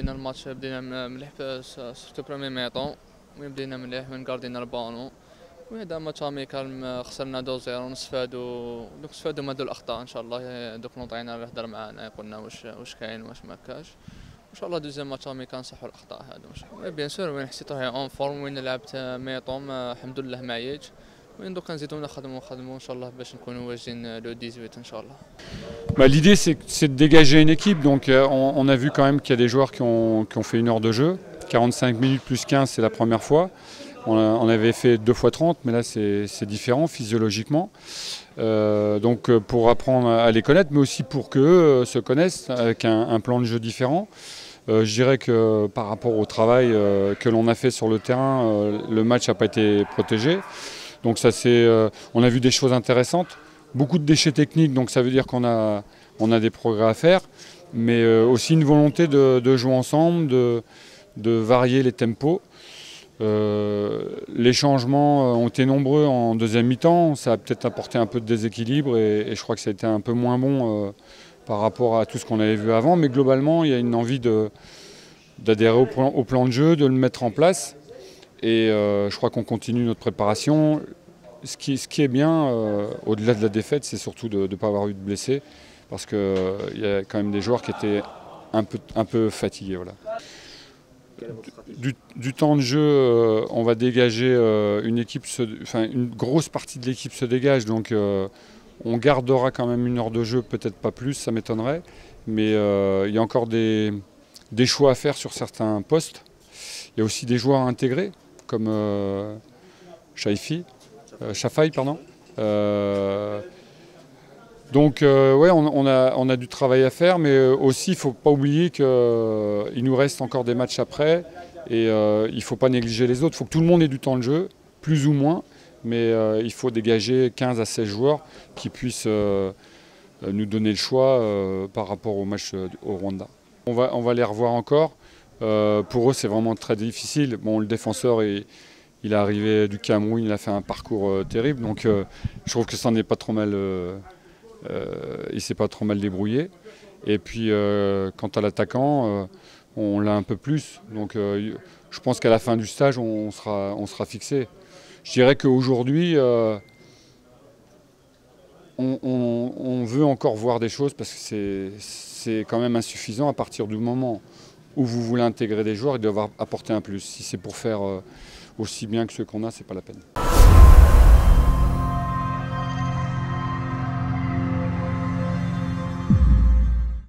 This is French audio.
بدينا الماتش مليح سورتو برومي ميطون. وين بدينا مليح وين قاردينا البالون. وهذا ماتش اميكال خسرنا 2-0 نستفادوا من هذو الاخطاء ان شاء الله. دوك نوطينا اللي هضر معانا قلنا واش كاين واش ما كاش. ان شاء الله دوزيام ماتش اميكال نصحوا الاخطاء هذو. بيان سور وين حسيت روحي اون فورم وين لعبت ميطون الحمد لله ما عييتش. وين دوكا نزيدو نخدموا ان شاء الله باش نكونوا واجدين لو 18 ان شاء الله. L'idée c'est de dégager une équipe, donc on a vu quand même qu'il y a des joueurs qui ont fait 1 heure de jeu, 45 minutes plus 15 c'est la première fois, on avait fait 2 fois 30 mais là c'est différent physiologiquement, donc pour apprendre à les connaître mais aussi pour qu'eux se connaissent avec un plan de jeu différent. Je dirais que par rapport au travail que l'on a fait sur le terrain, le match n'a pas été protégé, donc ça on a vu des choses intéressantes. Beaucoup de déchets techniques, donc ça veut dire qu'on a des progrès à faire, mais aussi une volonté de jouer ensemble, de varier les tempos. Les changements ont été nombreux en deuxième mi-temps, ça a peut-être apporté un peu de déséquilibre et je crois que ça a été un peu moins bon par rapport à tout ce qu'on avait vu avant, mais globalement il y a une envie d'adhérer au plan de jeu, de le mettre en place et je crois qu'on continue notre préparation. Ce qui est bien, au-delà de la défaite, c'est surtout de ne pas avoir eu de blessés, parce qu'il y a quand même des joueurs qui étaient un peu fatigués. Voilà. Du temps de jeu, on va dégager une grosse partie de l'équipe se dégage, donc on gardera quand même 1 heure de jeu, peut-être pas plus, ça m'étonnerait, mais il y a encore des choix à faire sur certains postes. Il y a aussi des joueurs intégrés, comme Chafaï, pardon. Donc ouais, on a du travail à faire, mais aussi il ne faut pas oublier qu'il nous reste encore des matchs après et il ne faut pas négliger les autres. Il faut que tout le monde ait du temps de jeu, plus ou moins, mais il faut dégager 15 à 16 joueurs qui puissent nous donner le choix par rapport au match au Rwanda. On va les revoir encore. Pour eux c'est vraiment très difficile. Bon, le défenseur il est arrivé du Cameroun, il a fait un parcours terrible, donc je trouve que ça n'est pas trop mal, il s'est pas trop mal débrouillé. Et puis quant à l'attaquant, on l'a un peu plus, donc je pense qu'à la fin du stage on sera fixé. Je dirais qu'aujourd'hui on veut encore voir des choses parce que c'est quand même insuffisant. À partir du moment où vous voulez intégrer des joueurs, ils doivent apporter un plus. Si c'est pour faire aussi bien que ceux qu'on a, c'est pas la peine.